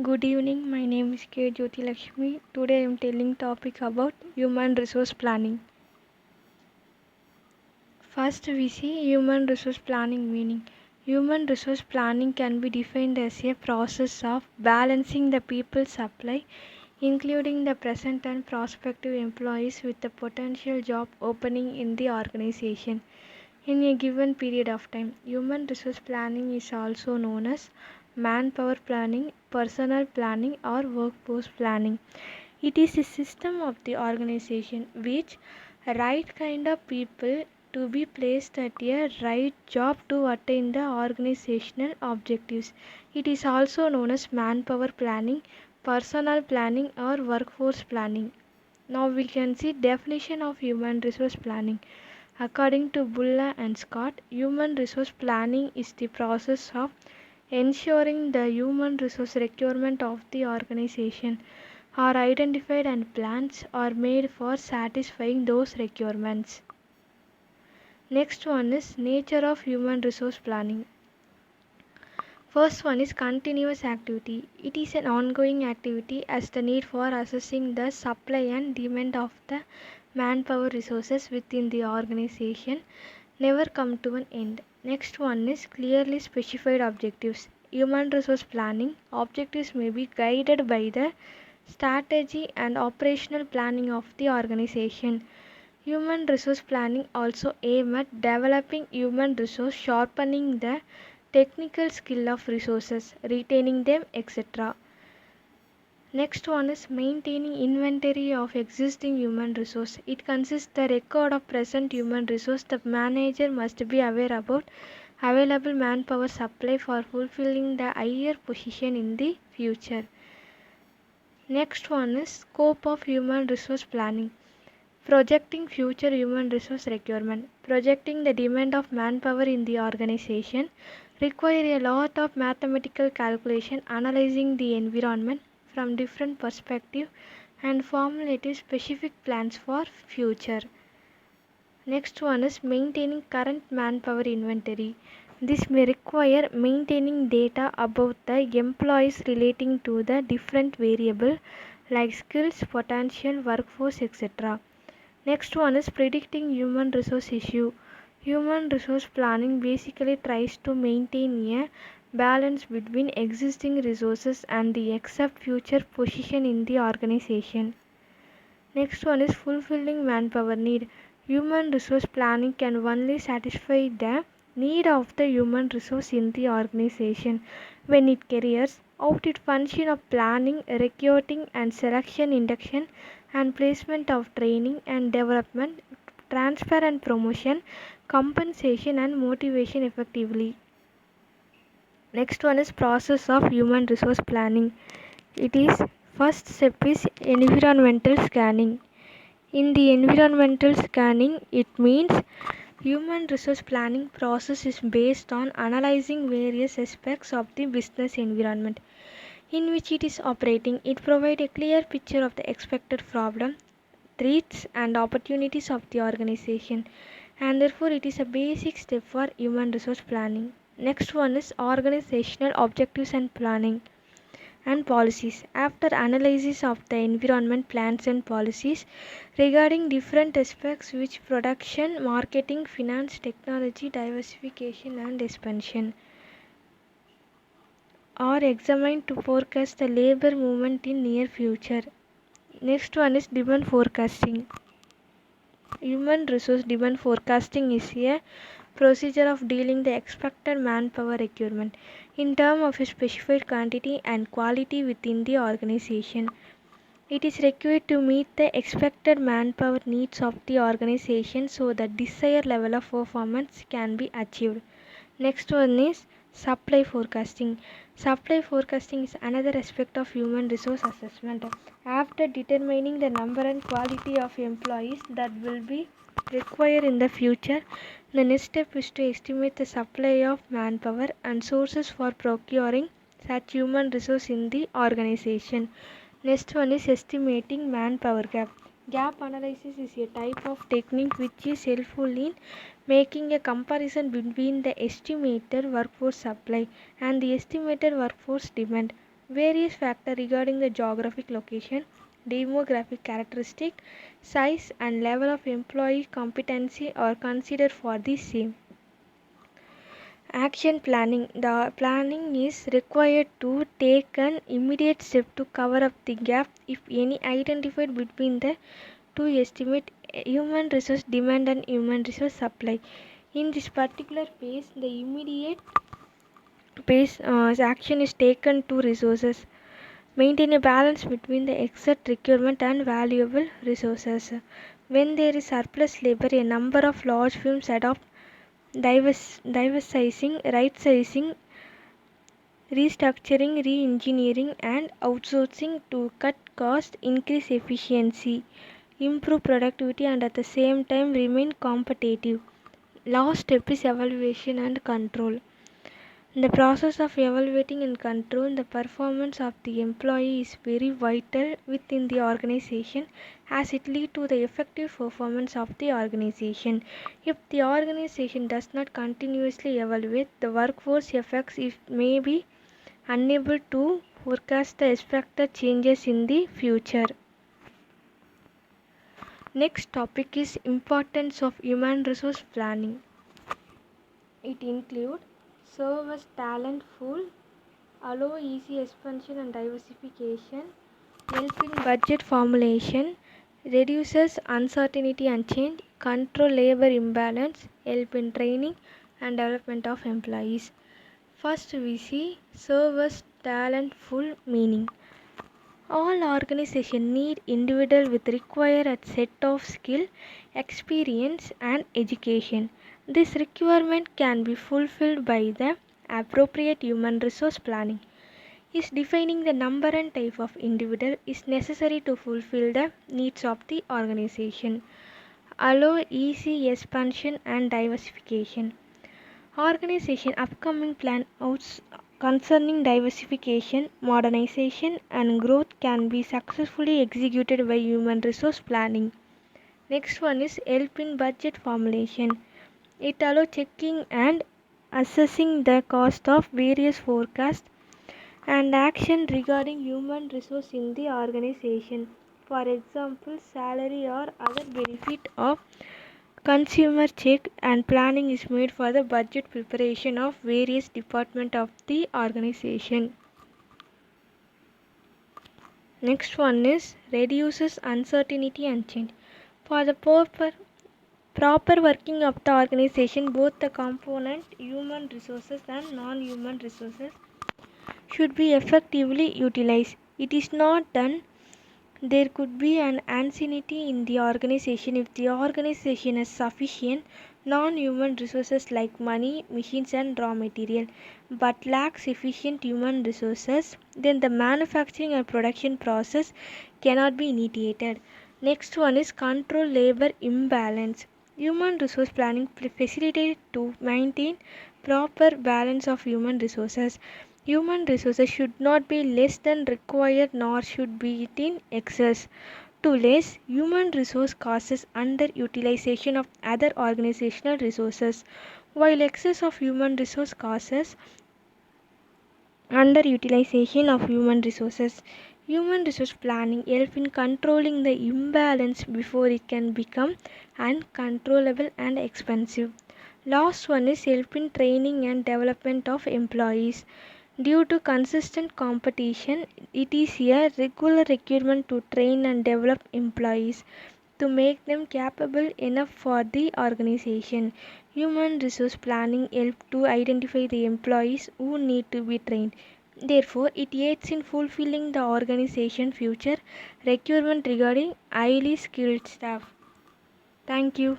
Good evening, my name is K. Jyoti Lakshmi. Today I am telling topic about human resource planning. First we see human resource planning meaning. Human resource planning can be defined as a process of balancing the people supply, including the present and prospective employees with the potential job opening in the organization in a given period of time. Human resource planning is also known as manpower planning, personnel planning, or workforce planning. It is a system of the organization which right kind of people to be placed at a right job to attain the organizational objectives. It is also known as manpower planning, personnel planning, or workforce planning. Now we can see definition of human resource planning. According to Bulla and Scott, human resource planning is the process of ensuring the human resource requirement of the organization are identified and plans are made for satisfying those requirements. Next one is nature of human resource planning. First one is continuous activity. It is an ongoing activity as the need for assessing the supply and demand of the manpower resources within the organization never come to an end. Next one is clearly specified objectives. Human resource planning objectives may be guided by the strategy and operational planning of the organization. Human resource planning also aim at developing human resource, sharpening the technical skill of resources, retaining them, etc. Next one is maintaining inventory of existing human resource. It consists the record of present human resource. The manager must be aware about available manpower supply for fulfilling the higher position in the future. Next one is scope of human resource planning. Projecting future human resource requirement. Projecting the demand of manpower in the organization require a lot of mathematical calculation, analyzing the environment from different perspectives and formulating specific plans for future. Next one is maintaining current manpower inventory. This may require maintaining data about the employees relating to the different variables like skills, potential, workforce, etc. Next one is predicting human resource issue. Human resource planning basically tries to maintain a balance between existing resources and the exact future position in the organization. Next one is fulfilling manpower need. Human resource planning can only satisfy the need of the human resource in the organization when it carries out its function of planning, recruiting and selection, induction and placement of training and development, transfer and promotion, compensation and motivation effectively. Next one is process of human resource planning. It is first step is environmental scanning. In the environmental scanning, it means human resource planning process is based on analyzing various aspects of the business environment in which it is operating. It provides a clear picture of the expected problem, threats and opportunities of the organization, and therefore it is a basic step for human resource planning. Next one is organizational objectives and planning and policies. After analysis of the environment plans and policies regarding different aspects which production, marketing, finance, technology, diversification and expansion are examined to forecast the labor movement in near future. Next one is demand forecasting. Human resource demand forecasting is a procedure of dealing the expected manpower requirement in terms of a specified quantity and quality within the organization. It is required to meet the expected manpower needs of the organization so that desired level of performance can be achieved. Next one is supply forecasting. Supply forecasting is another aspect of human resource assessment. After determining the number and quality of employees that will be required in the future, the next step is to estimate the supply of manpower and sources for procuring such human resource in the organization. Next one is estimating manpower gap. Gap analysis is a type of technique which is helpful in making a comparison between the estimated workforce supply and the estimated workforce demand Various factors regarding the geographic location, demographic characteristic, size and level of employee competency are considered for the same. Action planning. The planning is required to take an immediate step to cover up the gap, if any, identified between the two estimate human resource demand and human resource supply. In this particular phase, the immediate phase action is taken to resources. Maintain a balance between the exact requirement and valuable resources. When there is surplus labor, a number of large firms adopt diversizing, right sizing, restructuring, re engineering, and outsourcing to cut costs, increase efficiency, improve productivity, and at the same time remain competitive. Last step is evaluation and control. In the process of evaluating and control, the performance of the employee is very vital within the organization, as it leads to the effective performance of the organization. If the organization does not continuously evaluate the workforce effects, it may be unable to forecast the expected changes in the future. Next topic is importance of human resource planning. It includes serve as talent pool, allow easy expansion and diversification, help in budget formulation, reduces uncertainty and change, control labor imbalance, help in training and development of employees. First we see serve as talent pool meaning. All organizations need individuals with require a set of skill, experience and education. This requirement can be fulfilled by the appropriate human resource planning. Is defining the number and type of individual is necessary to fulfill the needs of the organization. Allow easy expansion and diversification. Organization upcoming plan outs concerning diversification, modernization and growth can be successfully executed by human resource planning. Next one is help in budget formulation. It allows checking and assessing the cost of various forecasts and action regarding human resource in the organization. For example, salary or other benefit of consumer check and planning is made for the budget preparation of various departments of the organization. Next one is reduces uncertainty and change. For the proper working of the organization, both the component human resources and non-human resources should be effectively utilized. It is not done, there could be an uncertainty in the organization. If the organization has sufficient non-human resources like money, machines and raw material but lacks sufficient human resources, then the manufacturing and production process cannot be initiated. Next one is control labor imbalance. Human resource planning facilitates to maintain proper balance of human resources. Human resources should not be less than required nor should be it in excess. To less human resource causes underutilization of other organizational resources, while excess of human resource causes underutilization of human resources. Human resource planning helps in controlling the imbalance before it can become uncontrollable and expensive. Last one is help in training and development of employees. Due to consistent competition, it is a regular requirement to train and develop employees to make them capable enough for the organization. Human resource planning helps to identify the employees who need to be trained. Therefore, it aids in fulfilling the organization future requirement regarding highly skilled staff. Thank you.